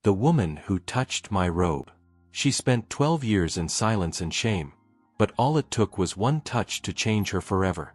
The woman who touched my robe. She spent 12 years in silence and shame, but all it took was one touch to change her forever.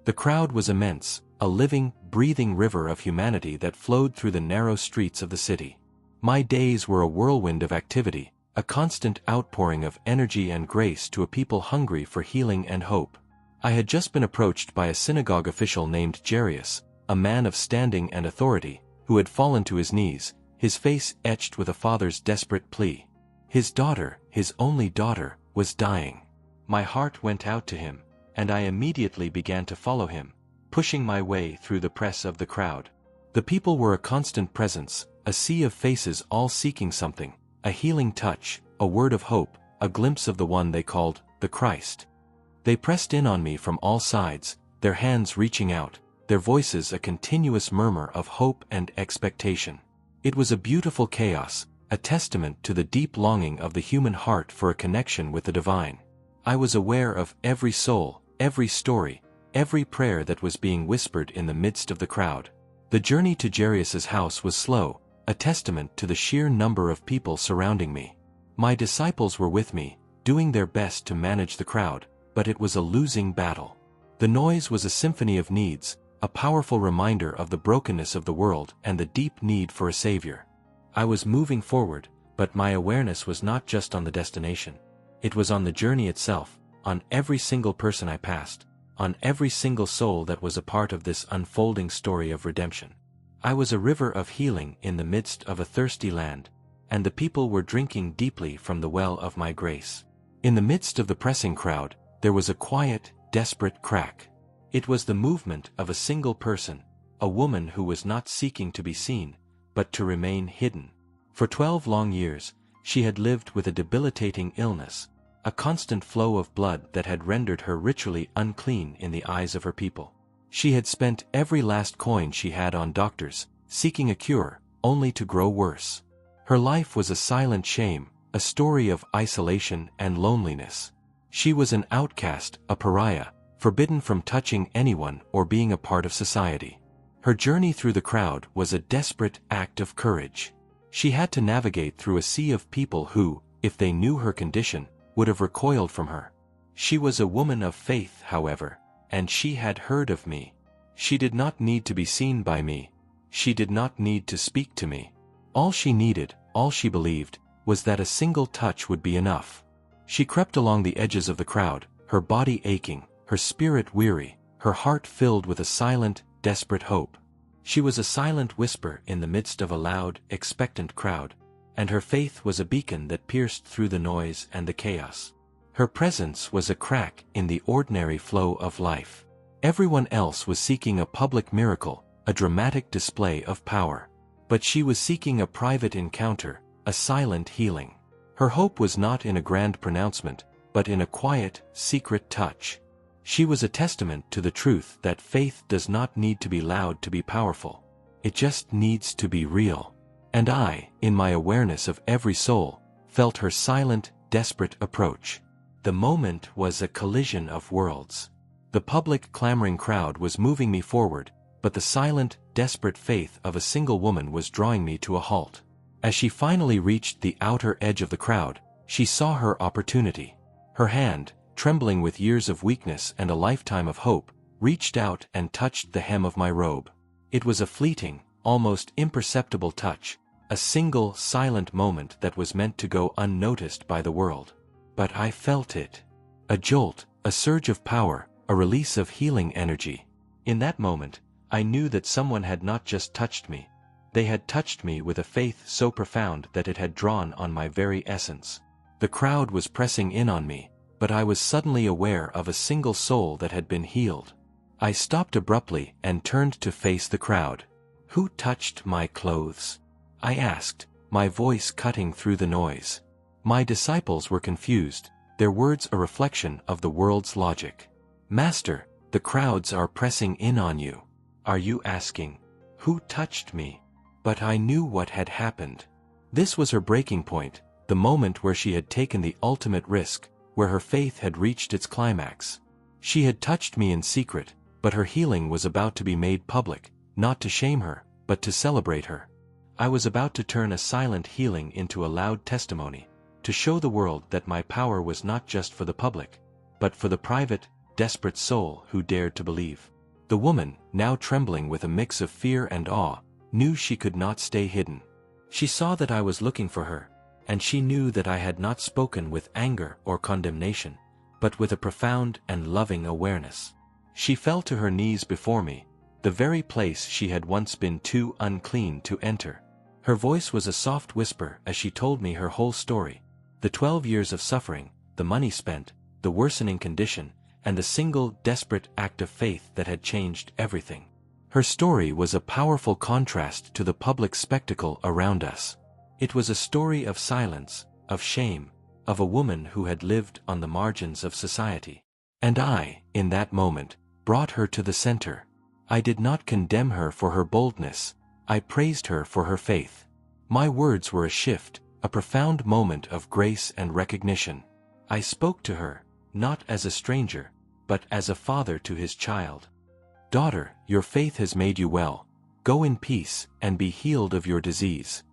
The crowd was immense, a living, breathing river of humanity that flowed through the narrow streets of the city. My days were a whirlwind of activity, a constant outpouring of energy and grace to a people hungry for healing and hope. I had just been approached by a synagogue official named Jairus, a man of standing and authority, who had fallen to his knees, his face etched with a father's desperate plea. His daughter, his only daughter, was dying. My heart went out to him, and I immediately began to follow him, pushing my way through the press of the crowd. The people were a constant presence, a sea of faces all seeking something, a healing touch, a word of hope, a glimpse of the one they called the Christ. They pressed in on me from all sides, their hands reaching out, their voices a continuous murmur of hope and expectation. It was a beautiful chaos, a testament to the deep longing of the human heart for a connection with the divine. I was aware of every soul, every story, every prayer that was being whispered in the midst of the crowd. The journey to Jairus' house was slow, a testament to the sheer number of people surrounding me. My disciples were with me, doing their best to manage the crowd, but it was a losing battle. The noise was a symphony of needs, a powerful reminder of the brokenness of the world and the deep need for a savior. I was moving forward, but my awareness was not just on the destination. It was on the journey itself, on every single person I passed, on every single soul that was a part of this unfolding story of redemption. I was a river of healing in the midst of a thirsty land, and the people were drinking deeply from the well of my grace. In the midst of the pressing crowd, there was a quiet, desperate crack. It was the movement of a single person, a woman who was not seeking to be seen, but to remain hidden. For 12 long years, she had lived with a debilitating illness, a constant flow of blood that had rendered her ritually unclean in the eyes of her people. She had spent every last coin she had on doctors, seeking a cure, only to grow worse. Her life was a silent shame, a story of isolation and loneliness. She was an outcast, a pariah, forbidden from touching anyone or being a part of society. Her journey through the crowd was a desperate act of courage. She had to navigate through a sea of people who, if they knew her condition, would have recoiled from her. She was a woman of faith, however, and she had heard of me. She did not need to be seen by me. She did not need to speak to me. All she needed, all she believed, was that a single touch would be enough. She crept along the edges of the crowd, her body aching, her spirit weary, her heart filled with a silent, desperate hope. She was a silent whisper in the midst of a loud, expectant crowd, and her faith was a beacon that pierced through the noise and the chaos. Her presence was a crack in the ordinary flow of life. Everyone else was seeking a public miracle, a dramatic display of power. But she was seeking a private encounter, a silent healing. Her hope was not in a grand pronouncement, but in a quiet, secret touch. She was a testament to the truth that faith does not need to be loud to be powerful. It just needs to be real. And I, in my awareness of every soul, felt her silent, desperate approach. The moment was a collision of worlds. The public clamoring crowd was moving me forward, but the silent, desperate faith of a single woman was drawing me to a halt. As she finally reached the outer edge of the crowd, she saw her opportunity. Her hand, trembling with years of weakness and a lifetime of hope, reached out and touched the hem of my robe. It was a fleeting, almost imperceptible touch, a single, silent moment that was meant to go unnoticed by the world. But I felt it. A jolt, a surge of power, a release of healing energy. In that moment, I knew that someone had not just touched me. They had touched me with a faith so profound that it had drawn on my very essence. The crowd was pressing in on me, but I was suddenly aware of a single soul that had been healed. I stopped abruptly and turned to face the crowd. "Who touched my clothes?" I asked, my voice cutting through the noise. My disciples were confused, their words a reflection of the world's logic. "Master, the crowds are pressing in on you. Are you asking, who touched me?" But I knew what had happened. This was her breaking point, the moment where she had taken the ultimate risk, where her faith had reached its climax. She had touched me in secret, but her healing was about to be made public, not to shame her, but to celebrate her. I was about to turn a silent healing into a loud testimony, to show the world that my power was not just for the public, but for the private, desperate soul who dared to believe. The woman, now trembling with a mix of fear and awe, knew she could not stay hidden. She saw that I was looking for her, and she knew that I had not spoken with anger or condemnation, but with a profound and loving awareness. She fell to her knees before me, the very place she had once been too unclean to enter. Her voice was a soft whisper as she told me her whole story, the 12 years of suffering, the money spent, the worsening condition, and the single desperate act of faith that had changed everything. Her story was a powerful contrast to the public spectacle around us. It was a story of silence, of shame, of a woman who had lived on the margins of society. And I, in that moment, brought her to the center. I did not condemn her for her boldness, I praised her for her faith. My words were a shift, a profound moment of grace and recognition. I spoke to her, not as a stranger, but as a father to his child. Daughter, your faith has made you well. Go in peace, and be healed of your disease.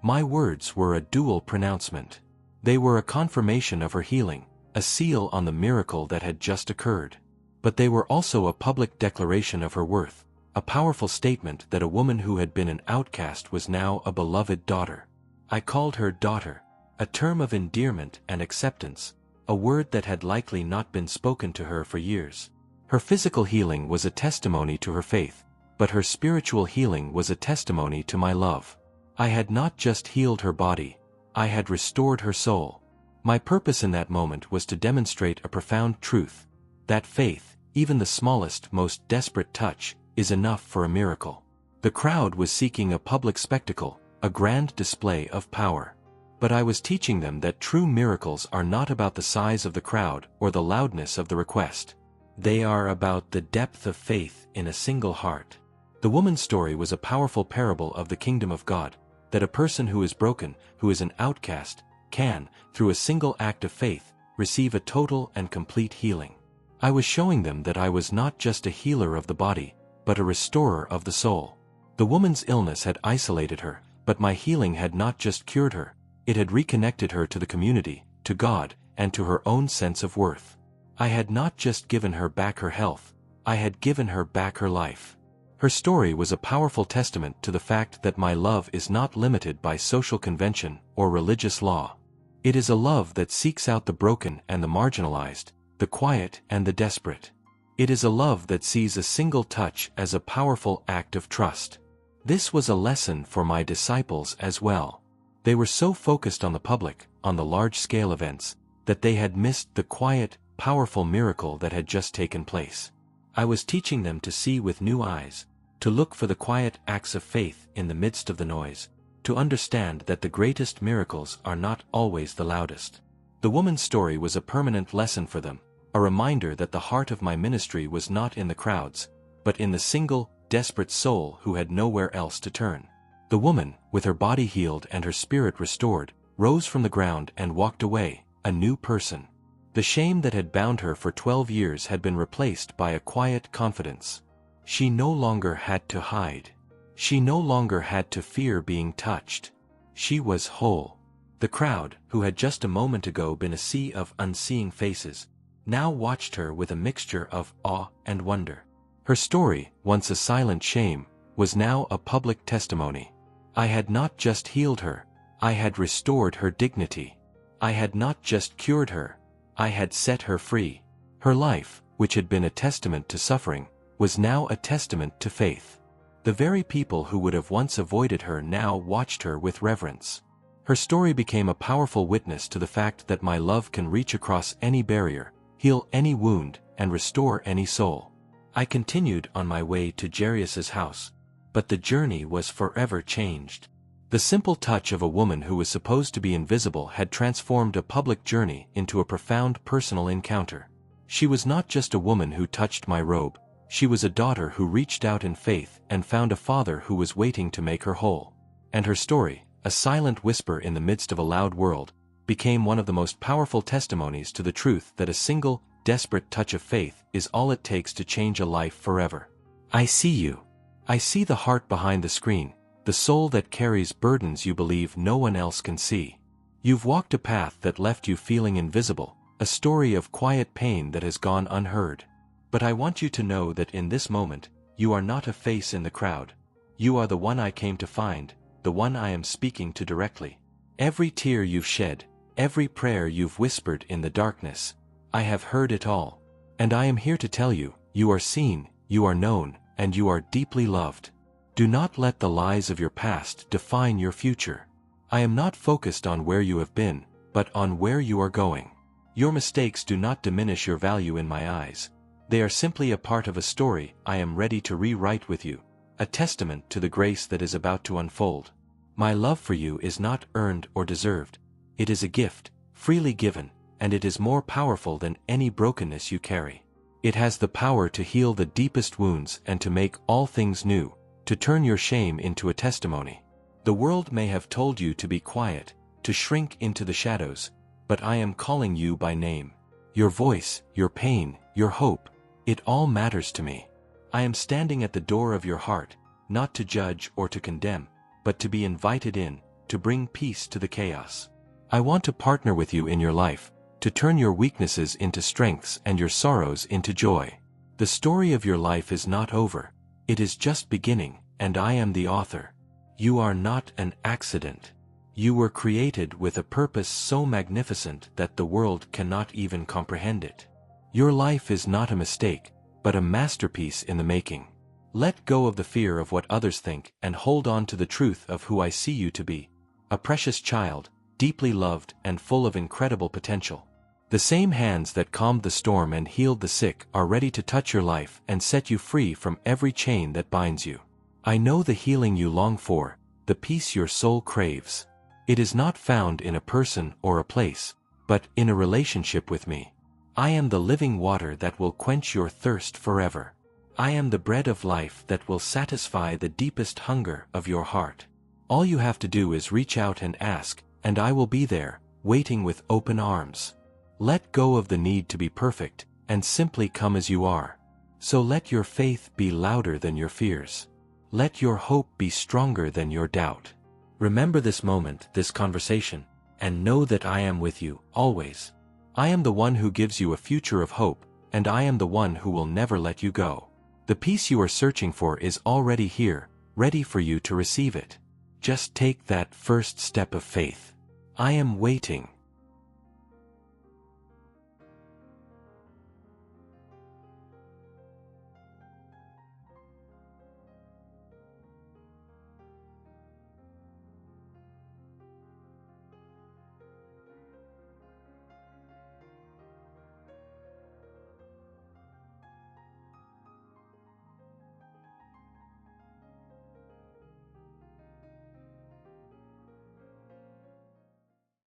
My words were a dual pronouncement. They were a confirmation of her healing, a seal on the miracle that had just occurred. But they were also a public declaration of her worth, a powerful statement that a woman who had been an outcast was now a beloved daughter. I called her daughter, a term of endearment and acceptance, a word that had likely not been spoken to her for years. Her physical healing was a testimony to her faith, but her spiritual healing was a testimony to my love. I had not just healed her body, I had restored her soul. My purpose in that moment was to demonstrate a profound truth, that faith, even the smallest, most desperate touch, is enough for a miracle. The crowd was seeking a public spectacle, a grand display of power. But I was teaching them that true miracles are not about the size of the crowd or the loudness of the request. They are about the depth of faith in a single heart. The woman's story was a powerful parable of the kingdom of God, that a person who is broken, who is an outcast, can, through a single act of faith, receive a total and complete healing. I was showing them that I was not just a healer of the body, but a restorer of the soul. The woman's illness had isolated her, but my healing had not just cured her, it had reconnected her to the community, to God, and to her own sense of worth. I had not just given her back her health, I had given her back her life. Her story was a powerful testament to the fact that my love is not limited by social convention or religious law. It is a love that seeks out the broken and the marginalized, the quiet and the desperate. It is a love that sees a single touch as a powerful act of trust. This was a lesson for my disciples as well. They were so focused on the public, on the large-scale events, that they had missed the quiet, powerful miracle that had just taken place. I was teaching them to see with new eyes, to look for the quiet acts of faith in the midst of the noise, to understand that the greatest miracles are not always the loudest. The woman's story was a permanent lesson for them, a reminder that the heart of my ministry was not in the crowds, but in the single, desperate soul who had nowhere else to turn. The woman, with her body healed and her spirit restored, rose from the ground and walked away, a new person. The shame that had bound her for 12 years had been replaced by a quiet confidence. She no longer had to hide. She no longer had to fear being touched. She was whole. The crowd, who had just a moment ago been a sea of unseeing faces, now watched her with a mixture of awe and wonder. Her story, once a silent shame, was now a public testimony. I had not just healed her, I had restored her dignity. I had not just cured her, I had set her free. Her life, which had been a testament to suffering, was now a testament to faith. The very people who would have once avoided her now watched her with reverence. Her story became a powerful witness to the fact that my love can reach across any barrier, heal any wound, and restore any soul. I continued on my way to Jairus' house, but the journey was forever changed. The simple touch of a woman who was supposed to be invisible had transformed a public journey into a profound personal encounter. She was not just a woman who touched my robe, she was a daughter who reached out in faith and found a father who was waiting to make her whole. And her story, a silent whisper in the midst of a loud world, became one of the most powerful testimonies to the truth that a single, desperate touch of faith is all it takes to change a life forever. I see you. I see the heart behind the screen, the soul that carries burdens you believe no one else can see. You've walked a path that left you feeling invisible, a story of quiet pain that has gone unheard. But I want you to know that in this moment, you are not a face in the crowd. You are the one I came to find, the one I am speaking to directly. Every tear you've shed, every prayer you've whispered in the darkness, I have heard it all. And I am here to tell you, you are seen, you are known, and you are deeply loved. Do not let the lies of your past define your future. I am not focused on where you have been, but on where you are going. Your mistakes do not diminish your value in my eyes. They are simply a part of a story I am ready to rewrite with you, a testament to the grace that is about to unfold. My love for you is not earned or deserved. It is a gift, freely given, and it is more powerful than any brokenness you carry. It has the power to heal the deepest wounds and to make all things new, to turn your shame into a testimony. The world may have told you to be quiet, to shrink into the shadows, but I am calling you by name. Your voice, your pain, your hope, it all matters to me. I am standing at the door of your heart, not to judge or to condemn, but to be invited in, to bring peace to the chaos. I want to partner with you in your life, to turn your weaknesses into strengths and your sorrows into joy. The story of your life is not over. It is just beginning, and I am the author. You are not an accident. You were created with a purpose so magnificent that the world cannot even comprehend it. Your life is not a mistake, but a masterpiece in the making. Let go of the fear of what others think and hold on to the truth of who I see you to be. A precious child, deeply loved and full of incredible potential. The same hands that calmed the storm and healed the sick are ready to touch your life and set you free from every chain that binds you. I know the healing you long for, the peace your soul craves. It is not found in a person or a place, but in a relationship with me. I am the living water that will quench your thirst forever. I am the bread of life that will satisfy the deepest hunger of your heart. All you have to do is reach out and ask, and I will be there, waiting with open arms. Let go of the need to be perfect, and simply come as you are. So let your faith be louder than your fears. Let your hope be stronger than your doubt. Remember this moment, this conversation, and know that I am with you, always. I am the one who gives you a future of hope, and I am the one who will never let you go. The peace you are searching for is already here, ready for you to receive it. Just take that first step of faith. I am waiting.